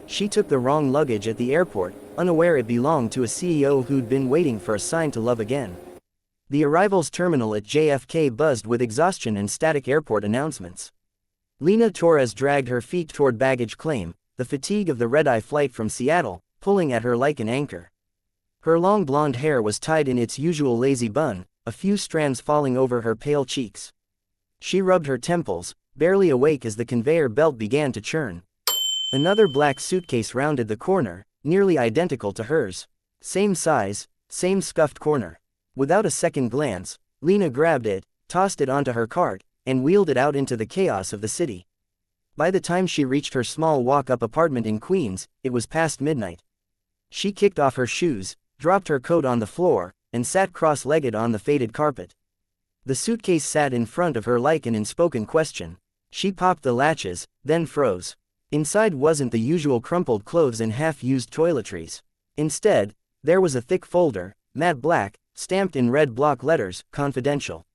She took the wrong luggage at the airport, unaware it belonged to a CEO who'd been waiting for a sign to love again. The arrivals terminal at JFK buzzed with exhaustion and static airport announcements. Lena Torres dragged her feet toward baggage claim, the fatigue of the red-eye flight from Seattle, pulling at her like an anchor. Her long blonde hair was tied in its usual lazy bun, a few strands falling over her pale cheeks. She rubbed her temples, barely awake as the conveyor belt began to churn. Another black suitcase rounded the corner, nearly identical to hers. Same size, same scuffed corner. Without a second glance, Lena grabbed it, tossed it onto her cart, and wheeled it out into the chaos of the city. By the time she reached her small walk-up apartment in Queens, it was past midnight. She kicked off her shoes, dropped her coat on the floor, and sat cross-legged on the faded carpet. The suitcase sat in front of her like an unspoken question. She popped the latches, then froze. Inside wasn't the usual crumpled clothes and half-used toiletries. Instead, there was a thick folder, matte black, stamped in red block letters, confidential.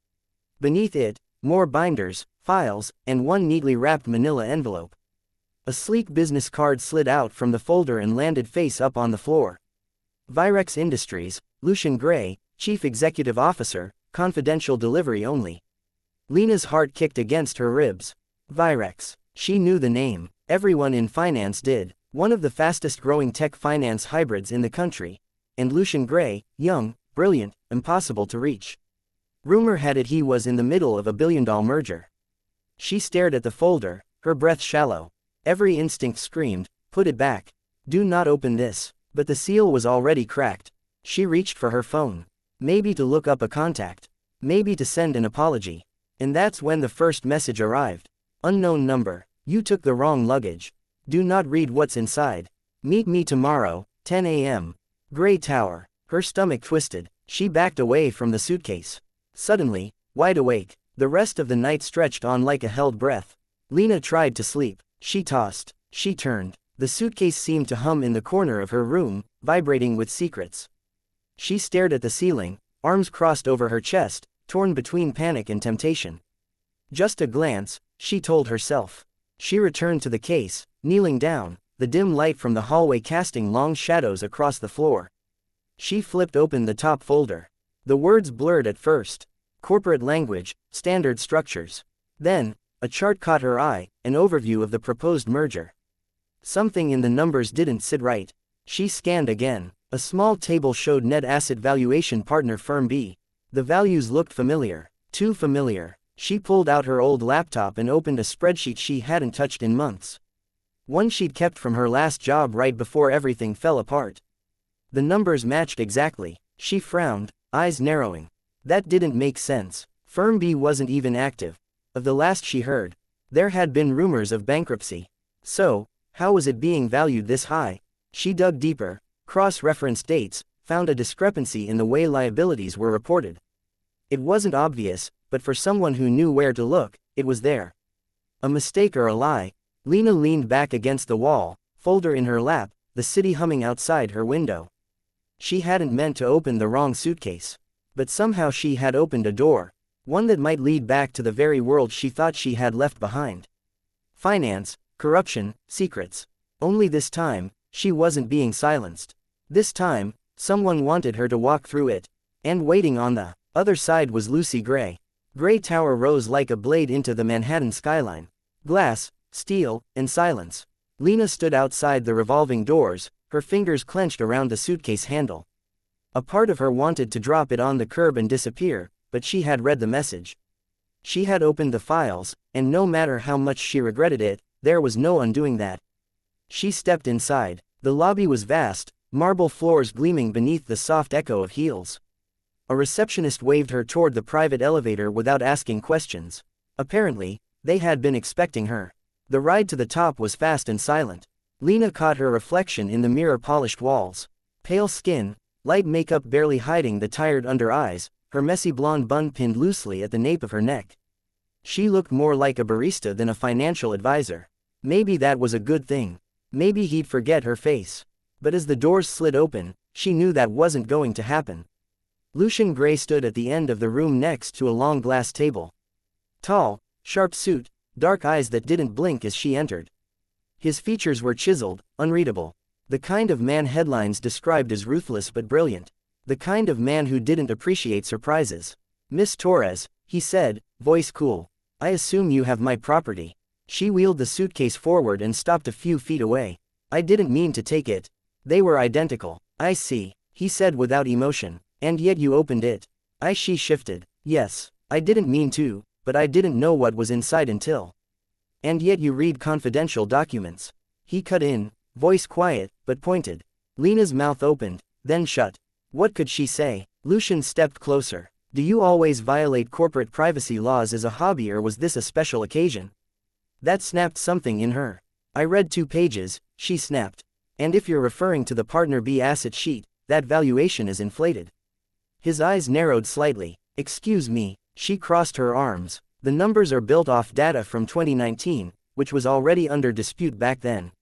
Beneath it, more binders, files, and one neatly wrapped manila envelope. A sleek business card slid out from the folder and landed face up on the floor. Virex Industries, Lucian Gray, Chief Executive Officer, confidential delivery only. Lena's heart kicked against her ribs. Virex. She knew the name. Everyone in finance did. One of the fastest-growing tech finance hybrids in the country. And Lucian Gray, young, brilliant, impossible to reach. Rumor had it he was in the middle of a billion-dollar merger. She stared at the folder, her breath shallow. Every instinct screamed, put it back. Do not open this. But the seal was already cracked. She reached for her phone. Maybe to look up a contact. Maybe to send an apology. And that's when the first message arrived. Unknown number. You took the wrong luggage. Do not read what's inside. Meet me tomorrow, 10 a.m. Gray Tower. Her stomach twisted. She backed away from the suitcase. Suddenly, wide awake, the rest of the night stretched on like a held breath. Lena tried to sleep. She tossed. She turned. The suitcase seemed to hum in the corner of her room, vibrating with secrets. She stared at the ceiling, arms crossed over her chest, torn between panic and temptation. Just a glance, she told herself. She returned to the case, kneeling down, the dim light from the hallway casting long shadows across the floor. She flipped open the top folder. The words blurred at first. Corporate language, standard structures. Then, a chart caught her eye, an overview of the proposed merger. Something in the numbers didn't sit right. She scanned again. A small table showed net asset valuation partner firm B. The values looked familiar. Too familiar. She pulled out her old laptop and opened a spreadsheet she hadn't touched in months. One she'd kept from her last job right before everything fell apart. The numbers matched exactly. She frowned, eyes narrowing. That didn't make sense. Firm B wasn't even active. Of the last she heard, there had been rumors of bankruptcy. So, how was it being valued this high? She dug deeper, cross-referenced dates, found a discrepancy in the way liabilities were reported. It wasn't obvious, but for someone who knew where to look, it was there. A mistake or a lie? Lena leaned back against the wall, folder in her lap, the city humming outside her window. She hadn't meant to open the wrong suitcase. But somehow she had opened a door. One that might lead back to the very world she thought she had left behind. Finance, corruption, secrets. Only this time, she wasn't being silenced. This time, someone wanted her to walk through it. And waiting on the other side was Lucy Gray. Gray Tower rose like a blade into the Manhattan skyline. Glass, steel, and silence. Lena stood outside the revolving doors, her fingers clenched around the suitcase handle. A part of her wanted to drop it on the curb and disappear, but she had read the message. She had opened the files, and no matter how much she regretted it, there was no undoing that. She stepped inside. The lobby was vast, marble floors gleaming beneath the soft echo of heels. A receptionist waved her toward the private elevator without asking questions. Apparently, they had been expecting her. The ride to the top was fast and silent. Lena caught her reflection in the mirror-polished walls. Pale skin, light makeup barely hiding the tired under eyes, her messy blonde bun pinned loosely at the nape of her neck. She looked more like a barista than a financial advisor. Maybe that was a good thing. Maybe he'd forget her face. But as the doors slid open, she knew that wasn't going to happen. Lucian Gray stood at the end of the room next to a long glass table. Tall, sharp suit, dark eyes that didn't blink as she entered. His features were chiseled, unreadable. The kind of man headlines described as ruthless but brilliant. The kind of man who didn't appreciate surprises. "Miss Torres," he said, voice cool. "I assume you have my property." She wheeled the suitcase forward and stopped a few feet away. "I didn't mean to take it." They were identical. "I see," he said without emotion. "And yet you opened it." She shifted. "Yes, I didn't mean to, but I didn't know what was inside until." "And yet you read confidential documents." He cut in, voice quiet, but pointed. Lena's mouth opened, then shut. What could she say? Lucian stepped closer. "Do you always violate corporate privacy laws as a hobby, or was this a special occasion?" That snapped something in her. "I read 2 pages, she snapped. "And if you're referring to the Partner B asset sheet, that valuation is inflated." His eyes narrowed slightly. "Excuse me," she crossed her arms. "The numbers are built off data from 2019, which was already under dispute back then.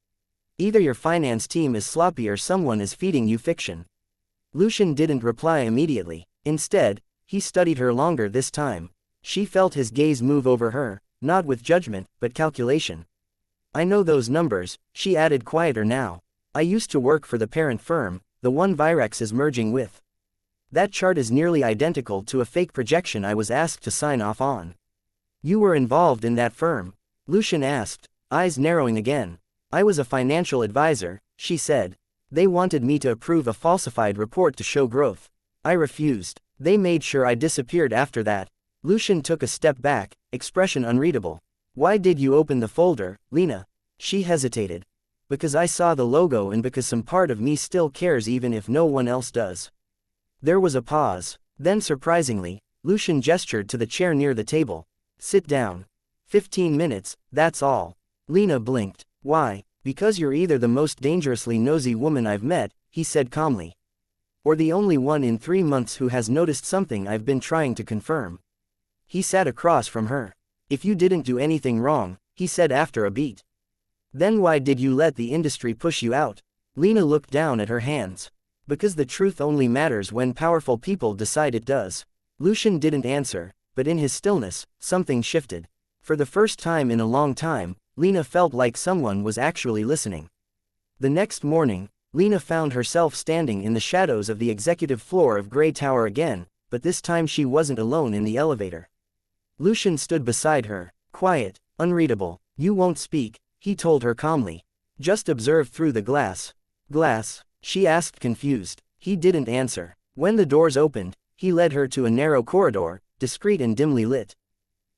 Either your finance team is sloppy or someone is feeding you fiction." Lucian didn't reply immediately. Instead, he studied her longer this time. She felt his gaze move over her, not with judgment, but calculation. "I know those numbers," she added quieter now. "I used to work for the parent firm, the one Virex is merging with. That chart is nearly identical to a fake projection I was asked to sign off on." "You were involved in that firm?" Lucian asked, eyes narrowing again. "I was a financial advisor," she said. "They wanted me to approve a falsified report to show growth. I refused. They made sure I disappeared after that." Lucian took a step back, expression unreadable. "Why did you open the folder, Lena?" She hesitated. "Because I saw the logo and because some part of me still cares even if no one else does." There was a pause. Then surprisingly, Lucian gestured to the chair near the table. "Sit down. 15 minutes, that's all." Lena blinked. "Why?" "Because you're either the most dangerously nosy woman I've met," he said calmly. "Or the only one in 3 months who has noticed something I've been trying to confirm." He sat across from her. "If you didn't do anything wrong," he said after a beat. "Then why did you let the industry push you out?" Lena looked down at her hands. "Because the truth only matters when powerful people decide it does." Lucian didn't answer, but in his stillness, something shifted. For the first time in a long time, Lena felt like someone was actually listening. The next morning, Lena found herself standing in the shadows of the executive floor of Grey Tower again, but this time she wasn't alone in the elevator. Lucian stood beside her, quiet, unreadable. "You won't speak," he told her calmly. "Just observe through the glass." "Glass?" she asked confused. He didn't answer. When the doors opened, he led her to a narrow corridor, discreet and dimly lit.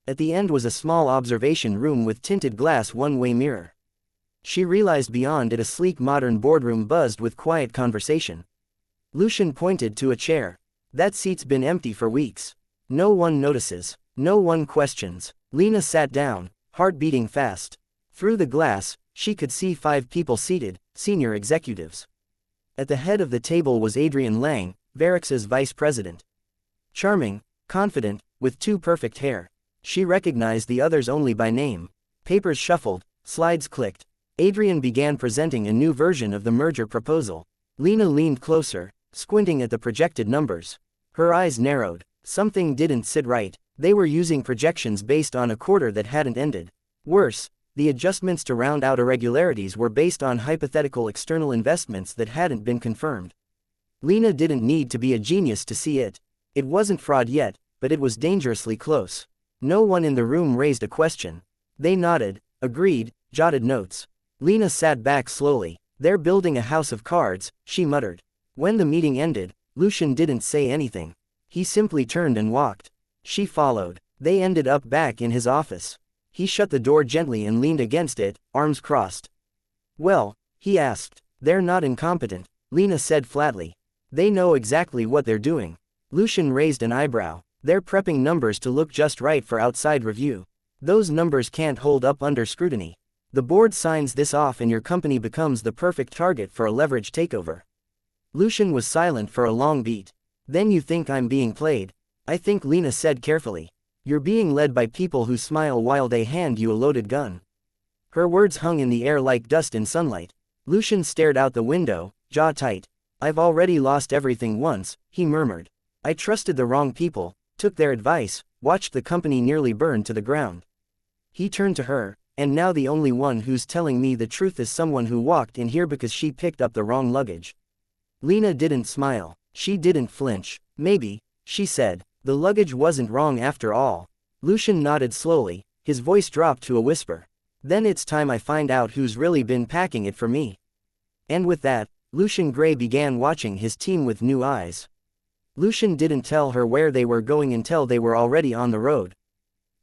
At the end was a small observation room with tinted glass one-way mirror. She realized beyond it a sleek modern boardroom buzzed with quiet conversation. Lucian pointed to a chair. "That seat's been empty for weeks. No one notices. No one questions." Lena sat down, heart beating fast. Through the glass, she could see 5 people seated, senior executives. At the head of the table was Adrian Lang, Varex's vice president. Charming, confident, with 2 perfect hair. She recognized the others only by name. Papers shuffled, slides clicked. Adrian began presenting a new version of the merger proposal. Lena leaned closer, squinting at the projected numbers. Her eyes narrowed. Something didn't sit right. They were using projections based on a quarter that hadn't ended. Worse, the adjustments to round out irregularities were based on hypothetical external investments that hadn't been confirmed. Lena didn't need to be a genius to see it. It wasn't fraud yet, but it was dangerously close. No one in the room raised a question. They nodded, agreed, jotted notes. Lena sat back slowly. "They're building a house of cards," she muttered. When the meeting ended, Lucian didn't say anything. He simply turned and walked. She followed. They ended up back in his office. He shut the door gently and leaned against it, arms crossed. "Well," he asked. "They're not incompetent," Lena said flatly. "They know exactly what they're doing." Lucian raised an eyebrow. "They're prepping numbers to look just right for outside review. Those numbers can't hold up under scrutiny. The board signs this off and your company becomes the perfect target for a leverage takeover." Lucian was silent for a long beat. "Then you think I'm being played?" "I think," Lena said carefully. "You're being led by people who smile while they hand you a loaded gun." Her words hung in the air like dust in sunlight. Lucian stared out the window, jaw tight. "I've already lost everything once," he murmured. "I trusted the wrong people, took their advice, watched the company nearly burn to the ground." He turned to her, and now the only one who's telling me the truth is someone who walked in here because she picked up the wrong luggage. Lena didn't smile. She didn't flinch. Maybe, she said, the luggage wasn't wrong after all. Lucian nodded slowly, his voice dropped to a whisper. Then it's time I find out who's really been packing it for me. And with that, Lucian Gray began watching his team with new eyes. Lucian didn't tell her where they were going until they were already on the road.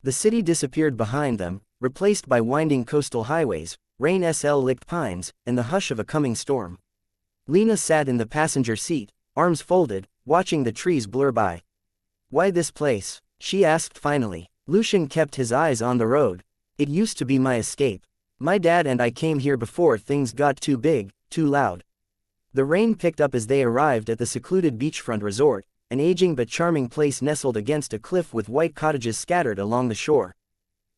The city disappeared behind them, replaced by winding coastal highways, rain-licked pines, and the hush of a coming storm. Lena sat in the passenger seat, arms folded, watching the trees blur by. Why this place? She asked finally. Lucian kept his eyes on the road. It used to be my escape. My dad and I came here before things got too big, too loud. The rain picked up as they arrived at the secluded beachfront resort, an aging but charming place nestled against a cliff with white cottages scattered along the shore.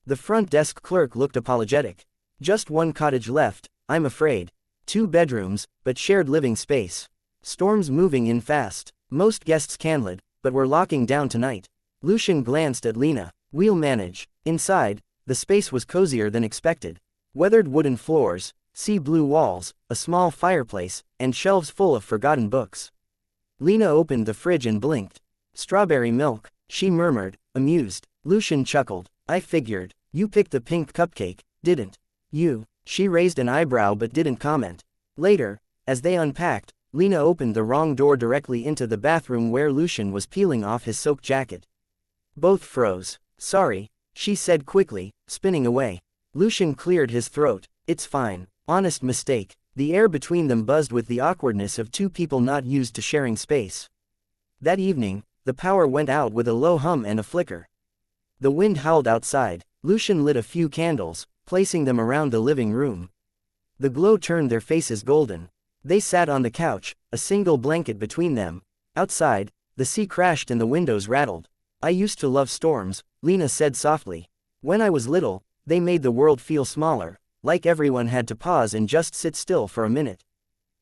The front desk clerk looked apologetic. Just one cottage left, I'm afraid. 2 bedrooms, but shared living space. Storms moving in fast. Most guests canceled, but we're locking down tonight. Lucian glanced at Lena. We'll manage. Inside, the space was cozier than expected. Weathered wooden floors, sea blue walls, a small fireplace, and shelves full of forgotten books. Lena opened the fridge and blinked. Strawberry milk, she murmured, amused. Lucian chuckled. I figured. You picked the pink cupcake, didn't you? She raised an eyebrow but didn't comment. Later, as they unpacked, Lena opened the wrong door directly into the bathroom where Lucian was peeling off his soaked jacket. Both froze. Sorry, she said quickly, spinning away. Lucian cleared his throat. It's fine. Honest mistake. The air between them buzzed with the awkwardness of 2 people not used to sharing space. That evening, the power went out with a low hum and a flicker. The wind howled outside. Lucian lit a few candles, placing them around the living room. The glow turned their faces golden. They sat on the couch, a single blanket between them. Outside, the sea crashed and the windows rattled. I used to love storms, Lena said softly. When I was little, they made the world feel smaller, like everyone had to pause and just sit still for a minute.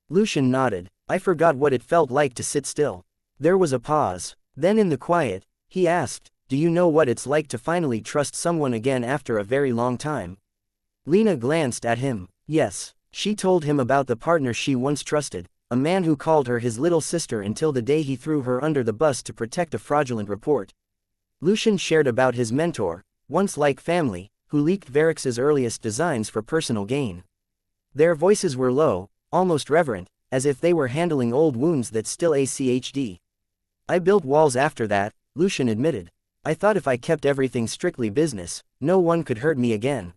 Lucian nodded. I forgot what it felt like to sit still. There was a pause. Then in the quiet, he asked, do you know what it's like to finally trust someone again after a very long time? Lena glanced at him. Yes. She told him about the partner she once trusted, a man who called her his little sister until the day he threw her under the bus to protect a fraudulent report. Lucian shared about his mentor, once like family, who leaked Varix's earliest designs for personal gain. Their voices were low, almost reverent, as if they were handling old wounds that still ached. I built walls after that, Lucian admitted. I thought if I kept everything strictly business, no one could hurt me again.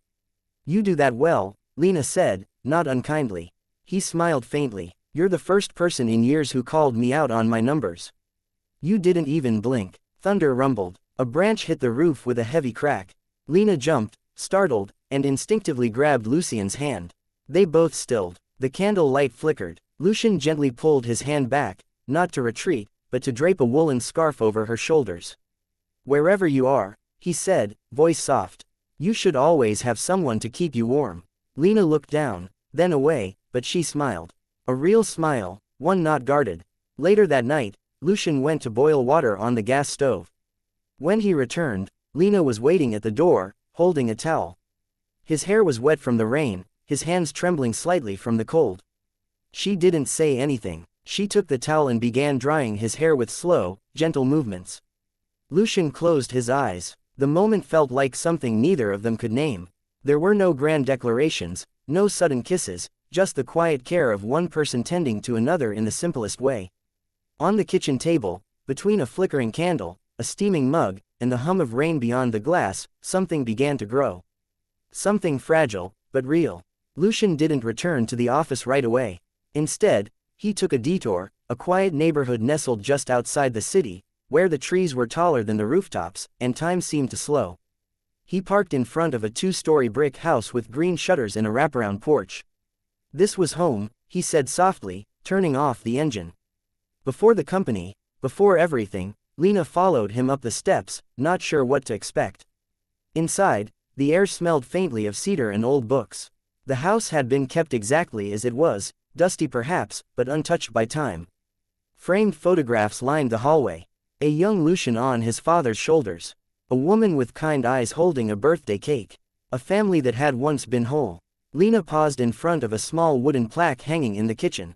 You do that well, Lena said, not unkindly. He smiled faintly. You're the first person in years who called me out on my numbers. You didn't even blink. Thunder rumbled. A branch hit the roof with a heavy crack. Lena jumped, startled, and instinctively grabbed Lucian's hand. They both stilled. The candle light flickered. Lucian gently pulled his hand back, not to retreat, but to drape a woolen scarf over her shoulders. Wherever you are, he said, voice soft. You should always have someone to keep you warm. Lena looked down, then away, but she smiled. A real smile, one not guarded. Later that night, Lucian went to boil water on the gas stove. When he returned, Lena was waiting at the door, holding a towel. His hair was wet from the rain, his hands trembling slightly from the cold. She didn't say anything. She took the towel and began drying his hair with slow, gentle movements. Lucian closed his eyes. The moment felt like something neither of them could name. There were no grand declarations, no sudden kisses, just the quiet care of one person tending to another in the simplest way. On the kitchen table, between a flickering candle, a steaming mug, and the hum of rain beyond the glass, something began to grow. Something fragile, but real. Lucian didn't return to the office right away. Instead, he took a detour, a quiet neighborhood nestled just outside the city, where the trees were taller than the rooftops, and time seemed to slow. He parked in front of a 2-story brick house with green shutters and a wraparound porch. This was home, he said softly, turning off the engine. Before the company, before everything, Lena followed him up the steps, not sure what to expect. Inside, the air smelled faintly of cedar and old books. The house had been kept exactly as it was, dusty perhaps, but untouched by time. Framed photographs lined the hallway. A young Lucian on his father's shoulders. A woman with kind eyes holding a birthday cake. A family that had once been whole. Lena paused in front of a small wooden plaque hanging in the kitchen.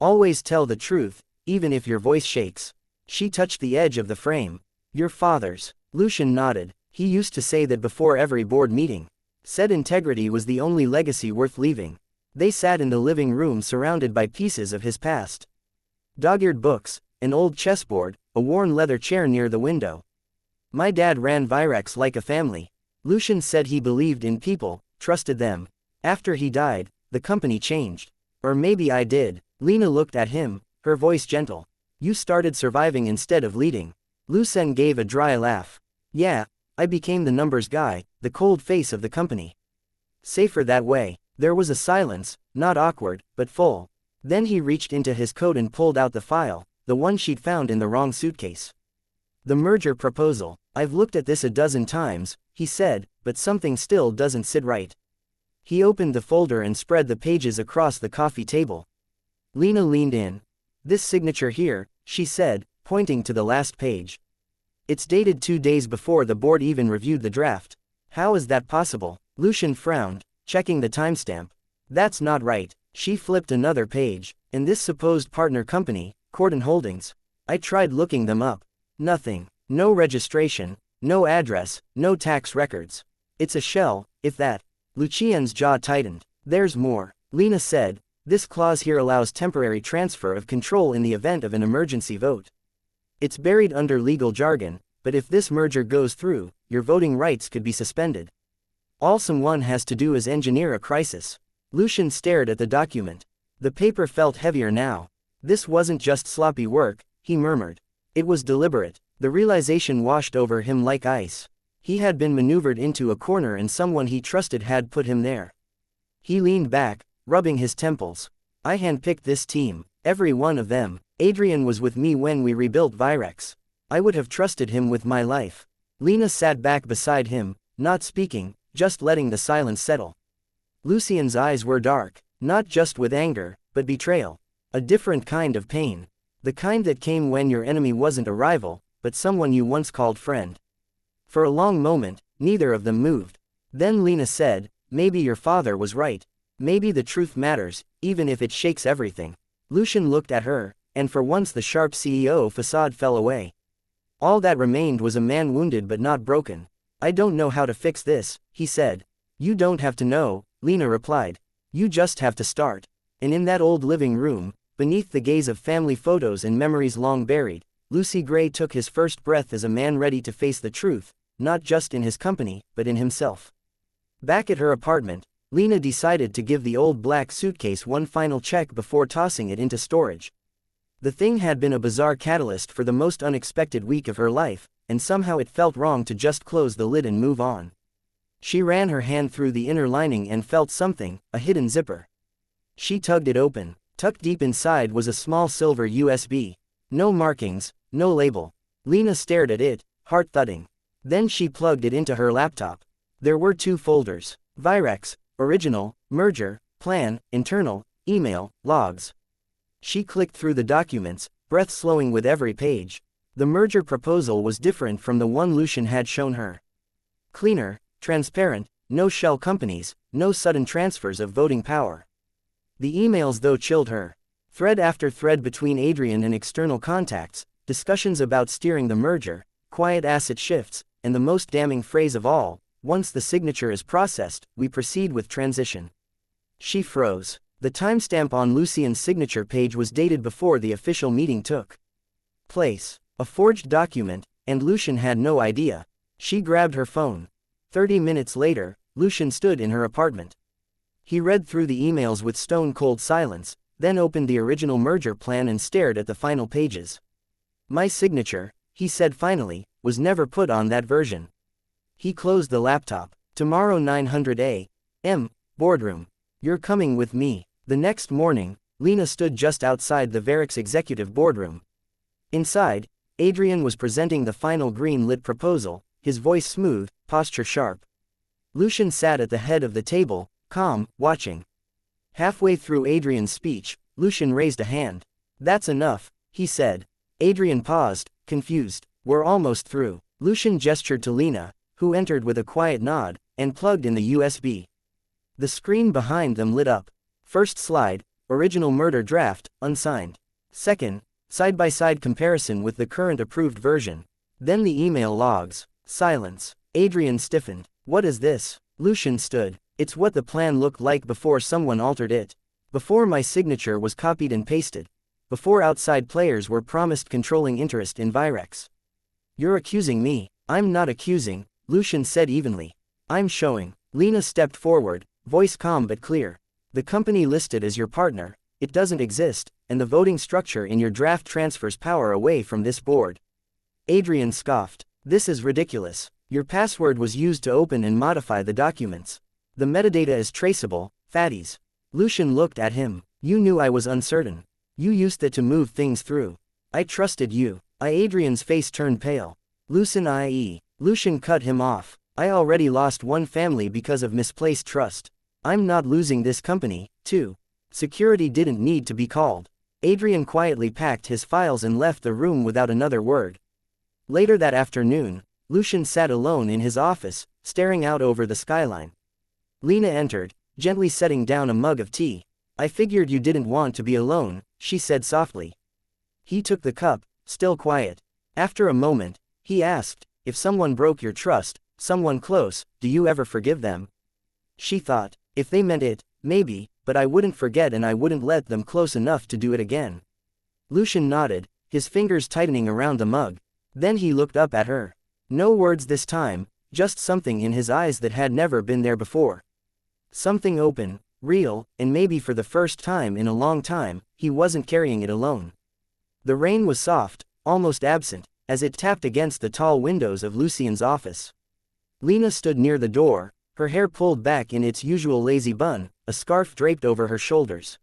Always tell the truth, even if your voice shakes. She touched the edge of the frame. Your father's. Lucian nodded. He used to say that before every board meeting. Said integrity was the only legacy worth leaving. They sat in the living room surrounded by pieces of his past. Dog-eared books, an old chessboard, a worn leather chair near the window. My dad ran Virex like a family. Lucian said he believed in people, trusted them. After he died, the company changed. Or maybe I did. Lena looked at him, her voice gentle. You started surviving instead of leading. Lucien gave a dry laugh. Yeah, I became the numbers guy, the cold face of the company. Safer that way. There was a silence, not awkward, but full. Then he reached into his coat and pulled out the file, the one she'd found in the wrong suitcase. The merger proposal. I've looked at this a dozen times, he said, but something still doesn't sit right. He opened the folder and spread the pages across the coffee table. Lena leaned in. This signature here, she said, pointing to the last page. It's dated 2 days before the board even reviewed the draft. How is that possible? Lucian frowned, checking the timestamp. That's not right. She flipped another page. In this supposed partner company, Corden Holdings. I tried looking them up. Nothing. No registration, no address, no tax records. It's a shell, if that. Lucien's jaw tightened. There's more. Lena said, this clause here allows temporary transfer of control in the event of an emergency vote. It's buried under legal jargon, but if this merger goes through, your voting rights could be suspended. All someone has to do is engineer a crisis. Lucian stared at the document. The paper felt heavier now. This wasn't just sloppy work, he murmured. It was deliberate. The realization washed over him like ice. He had been maneuvered into a corner and someone he trusted had put him there. He leaned back, rubbing his temples. I handpicked this team, every one of them. Adrian was with me when we rebuilt Virex. I would have trusted him with my life. Lena sat back beside him, not speaking, just letting the silence settle. Lucien's eyes were dark, not just with anger, but betrayal. A different kind of pain. The kind that came when your enemy wasn't a rival, but someone you once called friend. For a long moment, neither of them moved. Then Lena said, maybe your father was right. Maybe the truth matters, even if it shakes everything. Lucian looked at her, and for once the sharp CEO facade fell away. All that remained was a man wounded but not broken. I don't know how to fix this, he said. You don't have to know, Lena replied. You just have to start. And in that old living room, beneath the gaze of family photos and memories long buried, Lucy Gray took his first breath as a man ready to face the truth, not just in his company, but in himself. Back at her apartment, Lena decided to give the old black suitcase one final check before tossing it into storage. The thing had been a bizarre catalyst for the most unexpected week of her life, and somehow it felt wrong to just close the lid and move on. She ran her hand through the inner lining and felt something, a hidden zipper. She tugged it open. Tucked deep inside was a small silver USB. No markings, no label. Lena stared at it, heart thudding. Then she plugged it into her laptop. There were 2 folders. Virex, original, merger, plan, internal, email, logs. She clicked through the documents, breath slowing with every page. The merger proposal was different from the one Lucian had shown her. Cleaner, transparent, no shell companies, no sudden transfers of voting power. The emails though chilled her. Thread after thread between Adrian and external contacts, discussions about steering the merger, quiet asset shifts, and the most damning phrase of all, once the signature is processed, we proceed with transition. She froze. The timestamp on Lucien's signature page was dated before the official meeting took place. A forged document, and Lucian had no idea. She grabbed her phone. 30 minutes later, Lucian stood in her apartment. He read through the emails with stone-cold silence, then opened the original merger plan and stared at the final pages. My signature, he said finally, was never put on that version. He closed the laptop. Tomorrow 900 a.m., boardroom. You're coming with me. The next morning, Lena stood just outside the Virex executive boardroom. Inside, Adrian was presenting the final green-lit proposal, his voice smooth, posture sharp. Lucian sat at the head of the table, calm, watching. Halfway through Adrian's speech, Lucian raised a hand. That's enough, he said. Adrian paused, confused. We're almost through. Lucian gestured to Lena, who entered with a quiet nod, and plugged in the USB. The screen behind them lit up. First slide, original murder draft, unsigned. Second, side-by-side comparison with the current approved version. Then the email logs. Silence. Adrian stiffened. What is this? Lucian stood. It's what the plan looked like before someone altered it. Before my signature was copied and pasted. Before outside players were promised controlling interest in Virex. You're accusing me. I'm not accusing, Lucian said evenly. I'm showing. Lena stepped forward, voice calm but clear. The company listed as your partner, it doesn't exist, and the voting structure in your draft transfers power away from this board. Adrian scoffed. This is ridiculous. Your password was used to open and modify the documents. The metadata is traceable, fatties. Lucian looked at him. You knew I was uncertain. You used it to move things through. I trusted you. Adrian's face turned pale. Lucian cut him off. I already lost one family because of misplaced trust. I'm not losing this company, too. Security didn't need to be called. Adrian quietly packed his files and left the room without another word. Later that afternoon, Lucian sat alone in his office, staring out over the skyline. Lena entered, gently setting down a mug of tea. I figured you didn't want to be alone, she said softly. He took the cup, still quiet. After a moment, he asked, if someone broke your trust, someone close, do you ever forgive them? She thought, if they meant it, maybe, but I wouldn't forget and I wouldn't let them close enough to do it again. Lucian nodded, his fingers tightening around the mug. Then he looked up at her. No words this time, just something in his eyes that had never been there before. Something open, real, and maybe for the first time in a long time, he wasn't carrying it alone. The rain was soft, almost absent, as it tapped against the tall windows of Lucian's office. Lena stood near the door, her hair pulled back in its usual lazy bun, a scarf draped over her shoulders.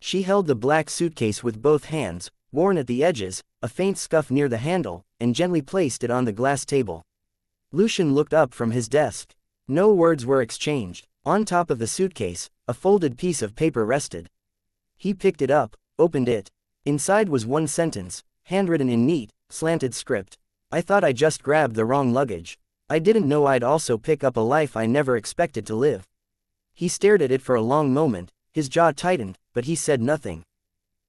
She held the black suitcase with both hands, worn at the edges, a faint scuff near the handle, and gently placed it on the glass table. Lucian looked up from his desk. No words were exchanged. On top of the suitcase, a folded piece of paper rested. He picked it up, opened it. Inside was one sentence, handwritten in neat, slanted script. I thought I just grabbed the wrong luggage. I didn't know I'd also pick up a life I never expected to live. He stared at it for a long moment, his jaw tightened, but he said nothing.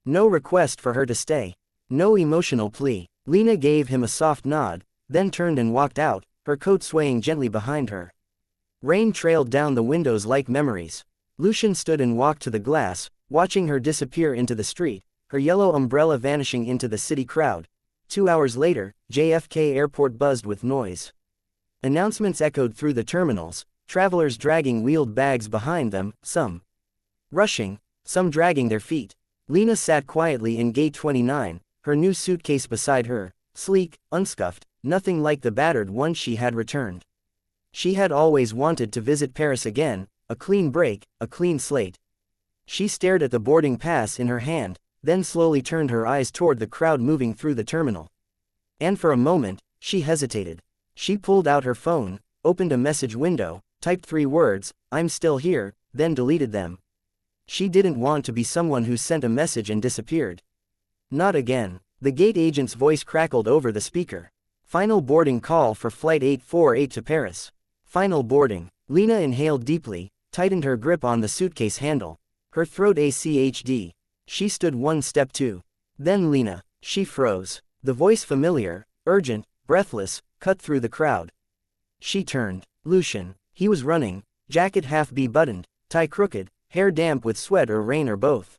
No request for her to stay. No emotional plea. Lena gave him a soft nod, then turned and walked out, her coat swaying gently behind her. Rain trailed down the windows like memories. Lucian stood and walked to the glass, watching her disappear into the street, her yellow umbrella vanishing into the city crowd. 2 hours later, JFK Airport buzzed with noise. Announcements echoed through the terminals, travelers dragging wheeled bags behind them, some rushing, some dragging their feet. Lena sat quietly in gate 29, her new suitcase beside her, sleek, unscuffed, nothing like the battered one she had returned. She had always wanted to visit Paris again, a clean break, a clean slate. She stared at the boarding pass in her hand, then slowly turned her eyes toward the crowd moving through the terminal. And for a moment, she hesitated. She pulled out her phone, opened a message window, typed 3 words, I'm still here, then deleted them. She didn't want to be someone who sent a message and disappeared. Not again. The gate agent's voice crackled over the speaker. Final boarding call for Flight 848 to Paris. Final boarding. Lena inhaled deeply, tightened her grip on the suitcase handle. Her throat ACHD. She stood one step too. Then Lena. She froze. The voice familiar, urgent, breathless, cut through the crowd. She turned. Lucian. He was running, jacket half buttoned, tie crooked, hair damp with sweat or rain or both.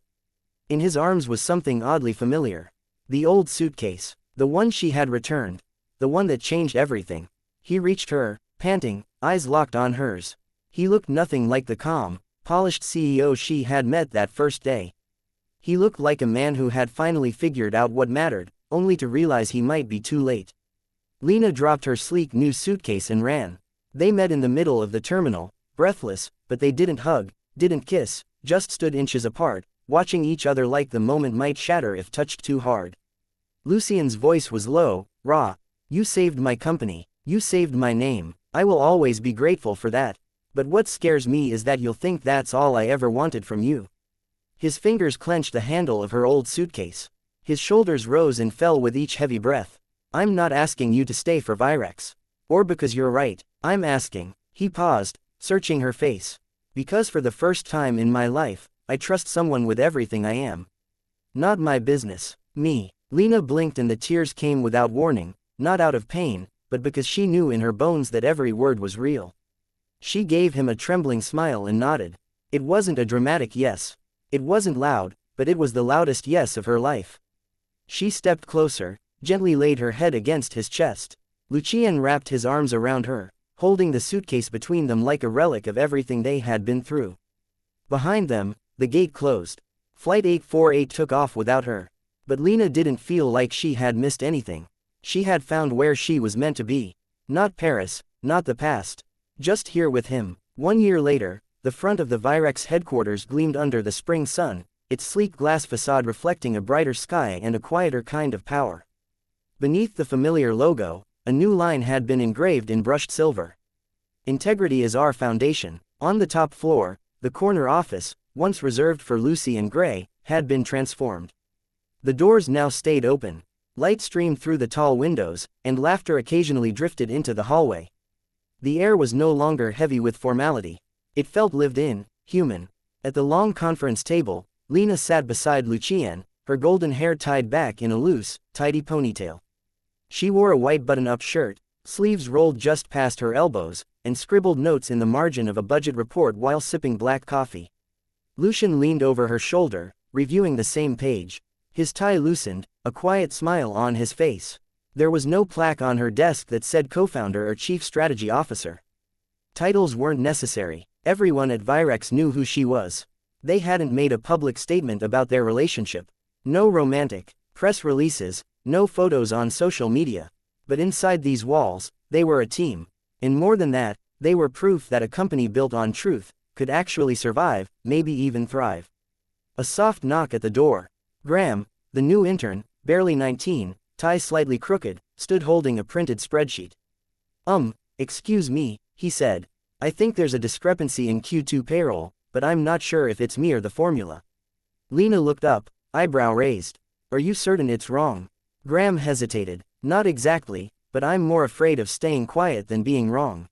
In his arms was something oddly familiar. The old suitcase. The one she had returned. The one that changed everything. He reached her, panting, eyes locked on hers. He looked nothing like the calm, polished CEO she had met that first day. He looked like a man who had finally figured out what mattered, only to realize he might be too late. Lena dropped her sleek new suitcase and ran. They met in the middle of the terminal, breathless, but they didn't hug, didn't kiss, just stood inches apart, watching each other like the moment might shatter if touched too hard. Lucian's voice was low, raw. You saved my company. You saved my name. I will always be grateful for that. But what scares me is that you'll think that's all I ever wanted from you. His fingers clenched the handle of her old suitcase. His shoulders rose and fell with each heavy breath. I'm not asking you to stay for Virex. Or because you're right. I'm asking. He paused, searching her face. Because for the first time in my life, I trust someone with everything I am. Not my business. Me. Lena blinked and the tears came without warning, not out of pain, but because she knew in her bones that every word was real. She gave him a trembling smile and nodded. It wasn't a dramatic yes. It wasn't loud, but it was the loudest yes of her life. She stepped closer, gently laid her head against his chest. Lucien wrapped his arms around her, holding the suitcase between them like a relic of everything they had been through. Behind them, the gate closed. Flight 848 took off without her. But Lena didn't feel like she had missed anything. She had found where she was meant to be. Not Paris, not the past. Just here with him. 1 year later, the front of the Virex headquarters gleamed under the spring sun, its sleek glass facade reflecting a brighter sky and a quieter kind of power. Beneath the familiar logo, a new line had been engraved in brushed silver. Integrity is our foundation. On the top floor, the corner office, once reserved for Lucy and Gray, had been transformed. The doors now stayed open. Light streamed through the tall windows, and laughter occasionally drifted into the hallway. The air was no longer heavy with formality. It felt lived in, human. At the long conference table, Lena sat beside Lucien, her golden hair tied back in a loose, tidy ponytail. She wore a white button-up shirt, sleeves rolled just past her elbows, and scribbled notes in the margin of a budget report while sipping black coffee. Lucien leaned over her shoulder, reviewing the same page. His tie loosened, a quiet smile on his face. There was no plaque on her desk that said co-founder or chief strategy officer. Titles weren't necessary. Everyone at Virex knew who she was. They hadn't made a public statement about their relationship. No romantic press releases, no photos on social media. But inside these walls, they were a team. And more than that, they were proof that a company built on truth could actually survive, maybe even thrive. A soft knock at the door. Graham, the new intern, barely 19, tie slightly crooked, stood holding a printed spreadsheet. Excuse me, he said. I think there's a discrepancy in Q2 payroll, but I'm not sure if it's me or the formula. Lena looked up, eyebrow raised. Are you certain it's wrong? Graham hesitated. Not exactly, but I'm more afraid of staying quiet than being wrong.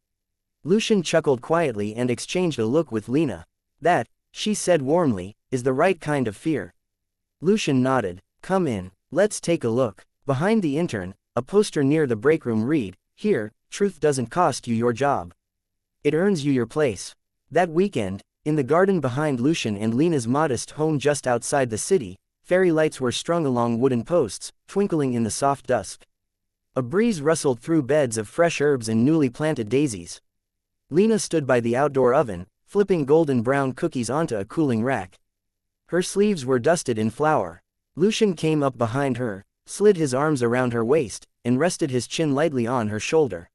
Lucien chuckled quietly and exchanged a look with Lena. That, she said warmly, is the right kind of fear. Lucien nodded. Come in, let's take a look. Behind the intern, a poster near the break room read, Here, truth doesn't cost you your job. It earns you your place. That weekend, in the garden behind Lucien and Lena's modest home just outside the city, fairy lights were strung along wooden posts, twinkling in the soft dusk. A breeze rustled through beds of fresh herbs and newly planted daisies. Lena stood by the outdoor oven, flipping golden brown cookies onto a cooling rack. Her sleeves were dusted in flour. Lucien came up behind her, slid his arms around her waist, and rested his chin lightly on her shoulder.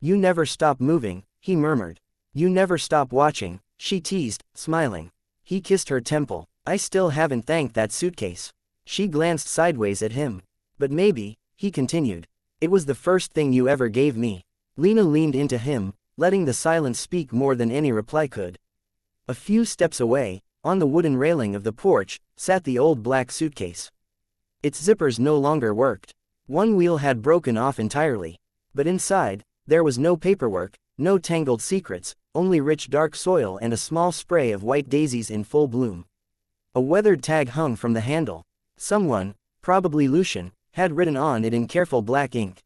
You never stop moving, he murmured. You never stop watching, she teased, smiling. He kissed her temple. I still haven't thanked that suitcase. She glanced sideways at him. But maybe, he continued. It was the first thing you ever gave me. Lena leaned into him, letting the silence speak more than any reply could. A few steps away, on the wooden railing of the porch, sat the old black suitcase. Its zippers no longer worked. One wheel had broken off entirely. But inside, there was no paperwork, no tangled secrets, only rich dark soil and a small spray of white daisies in full bloom. A weathered tag hung from the handle. Someone, probably Lucien, had written on it in careful black ink.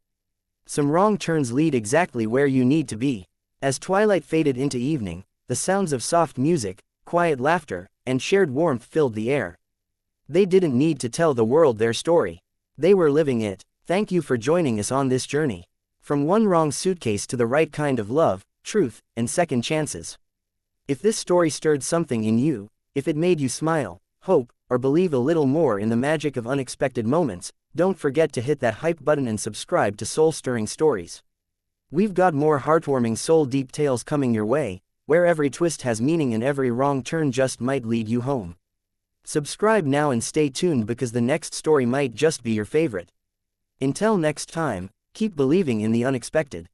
Some wrong turns lead exactly where you need to be. As twilight faded into evening, the sounds of soft music, quiet laughter, and shared warmth filled the air. They didn't need to tell the world their story. They were living it. Thank you for joining us on this journey. From one wrong suitcase to the right kind of love, truth, and second chances. If this story stirred something in you, if it made you smile, hope, or believe a little more in the magic of unexpected moments, don't forget to hit that hype button and subscribe to Soul-Stirring Stories. We've got more heartwarming soul-deep tales coming your way, where every twist has meaning and every wrong turn just might lead you home. Subscribe now and stay tuned because the next story might just be your favorite. Until next time, keep believing in the unexpected.